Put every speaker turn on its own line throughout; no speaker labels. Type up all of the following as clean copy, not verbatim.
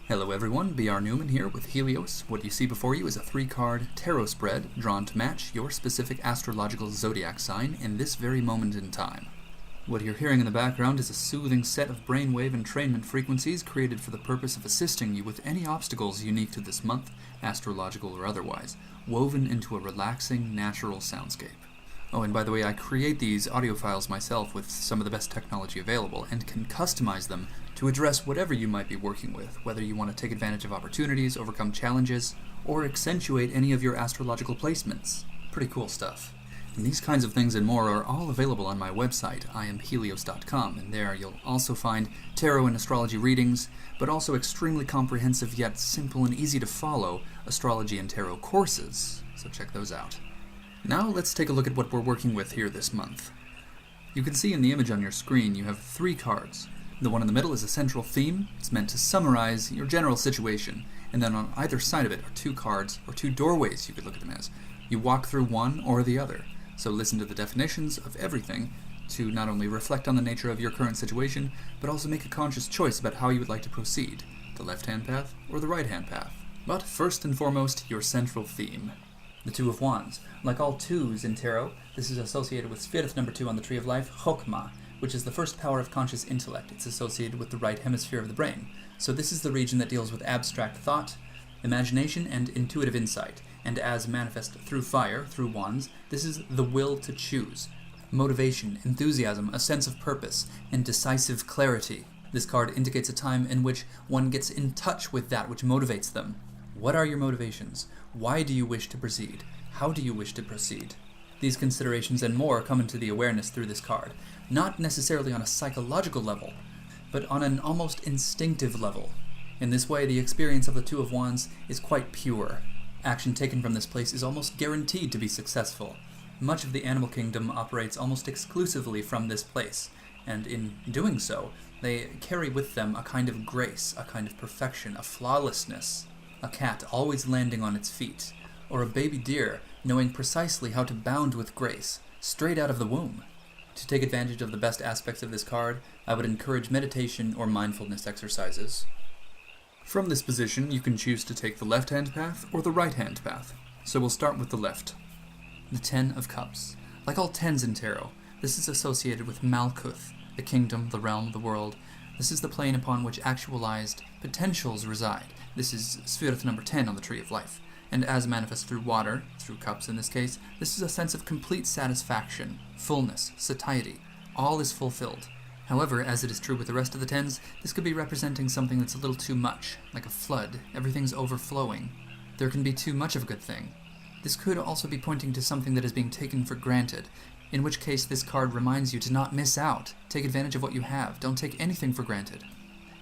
Hello everyone, BR Newman here with HELIOS. What you see before you is a 3-card tarot spread drawn to match your specific astrological zodiac sign in this very moment in time. What you're hearing in the background is a soothing set of brainwave entrainment frequencies created for the purpose of assisting you with any obstacles unique to this month, astrological or otherwise, woven into a relaxing, natural soundscape. Oh, and by the way, I create these audio files myself with some of the best technology available and can customize them to address whatever you might be working with, whether you want to take advantage of opportunities, overcome challenges, or accentuate any of your astrological placements. Pretty cool stuff. And these kinds of things and more are all available on my website, IamHelios.com, and there you'll also find tarot and astrology readings, but also extremely comprehensive yet simple and easy to follow astrology and tarot courses, so check those out. Now let's take a look at what we're working with here this month. You can see in the image on your screen you have 3 cards. The one in the middle is a central theme. It's meant to summarize your general situation, and then on either side of it are 2 cards, or 2 doorways you could look at them as. You walk through one or the other, so listen to the definitions of everything to not only reflect on the nature of your current situation, but also make a conscious choice about how you would like to proceed, the left-hand path or the right-hand path. But first and foremost, your central theme. The Two of Wands. Like all 2s in tarot, this is associated with spirit number 2 on the Tree of Life, Chokmah, which is the first power of conscious intellect. It's associated with the right hemisphere of the brain. So this is the region that deals with abstract thought, imagination, and intuitive insight. And as manifest through fire, through wands, this is the will to choose. Motivation, enthusiasm, a sense of purpose, and decisive clarity. This card indicates a time in which one gets in touch with that which motivates them. What are your motivations? Why do you wish to proceed? How do you wish to proceed? These considerations and more come into the awareness through this card, not necessarily on a psychological level, but on an almost instinctive level. In this way, the experience of the Two of Wands is quite pure. Action taken from this place is almost guaranteed to be successful. Much of the animal kingdom operates almost exclusively from this place, and in doing so, they carry with them a kind of grace, a kind of perfection, a flawlessness. A cat always landing on its feet, or a baby deer knowing precisely how to bound with grace, straight out of the womb. To take advantage of the best aspects of this card, I would encourage meditation or mindfulness exercises. From this position, you can choose to take the left-hand path or the right-hand path. So we'll start with the left. The Ten of Cups. Like all 10s in tarot, this is associated with Malkuth, the kingdom, the realm, the world. This is the plane upon which actualized potentials reside. This is sphere number 10 on the Tree of Life. And as manifest through water, through cups in this case, this is a sense of complete satisfaction, fullness, satiety. All is fulfilled. However, as it is true with the rest of the 10s, this could be representing something that's a little too much, like a flood. Everything's overflowing. There can be too much of a good thing. This could also be pointing to something that is being taken for granted, in which case this card reminds you to not miss out. Take advantage of what you have. Don't take anything for granted.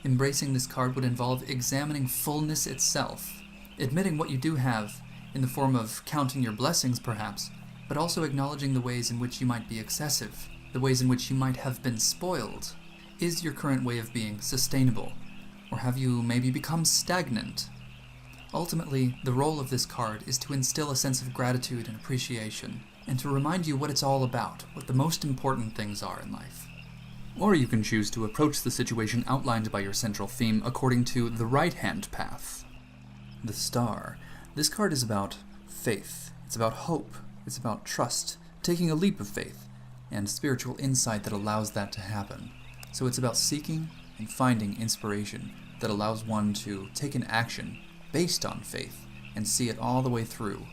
Embracing this card would involve examining fullness itself, admitting what you do have in the form of counting your blessings perhaps, but also acknowledging the ways in which you might be excessive, the ways in which you might have been spoiled. Is your current way of being sustainable, or have you maybe become stagnant? Ultimately, the role of this card is to instill a sense of gratitude and appreciation, and to remind you what it's all about, what the most important things are in life. Or you can choose to approach the situation outlined by your central theme according to the right-hand path. The Star. This card is about faith. It's about hope. It's about trust, taking a leap of faith, and spiritual insight that allows that to happen. So it's about seeking and finding inspiration that allows one to take an action based on faith and see it all the way through.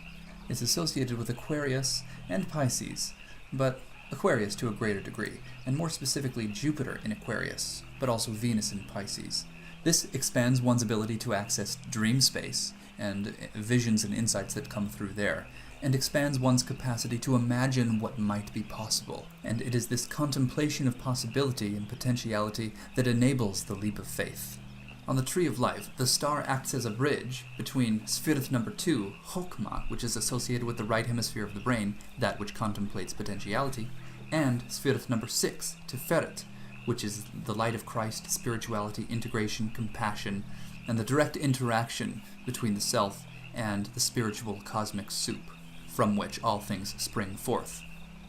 It's associated with Aquarius and Pisces, but Aquarius to a greater degree, and more specifically Jupiter in Aquarius, but also Venus in Pisces. This expands one's ability to access dream space and visions and insights that come through there, and expands one's capacity to imagine what might be possible. And it is this contemplation of possibility and potentiality that enables the leap of faith. On the Tree of Life, the star acts as a bridge between sphere number 2, Chokmah, which is associated with the right hemisphere of the brain, that which contemplates potentiality, and sphere number 6, Tiferet, which is the light of Christ, spirituality, integration, compassion, and the direct interaction between the self and the spiritual cosmic soup, from which all things spring forth.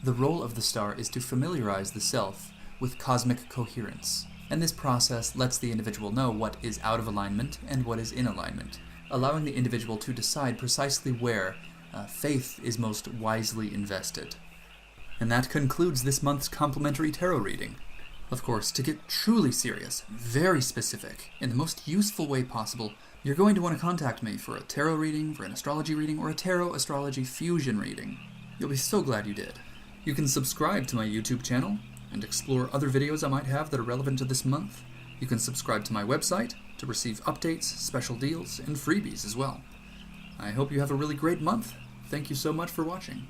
The role of the star is to familiarize the self with cosmic coherence, and this process lets the individual know what is out of alignment and what is in alignment, allowing the individual to decide precisely where faith is most wisely invested. And that concludes this month's complimentary tarot reading. Of course, to get truly serious, very specific, in the most useful way possible, you're going to want to contact me for a tarot reading, for an astrology reading, or a tarot-astrology fusion reading. You'll be so glad you did. You can subscribe to my YouTube channel and explore other videos I might have that are relevant to this month. You can subscribe to my website to receive updates, special deals, and freebies as well. I hope you have a really great month. Thank you so much for watching.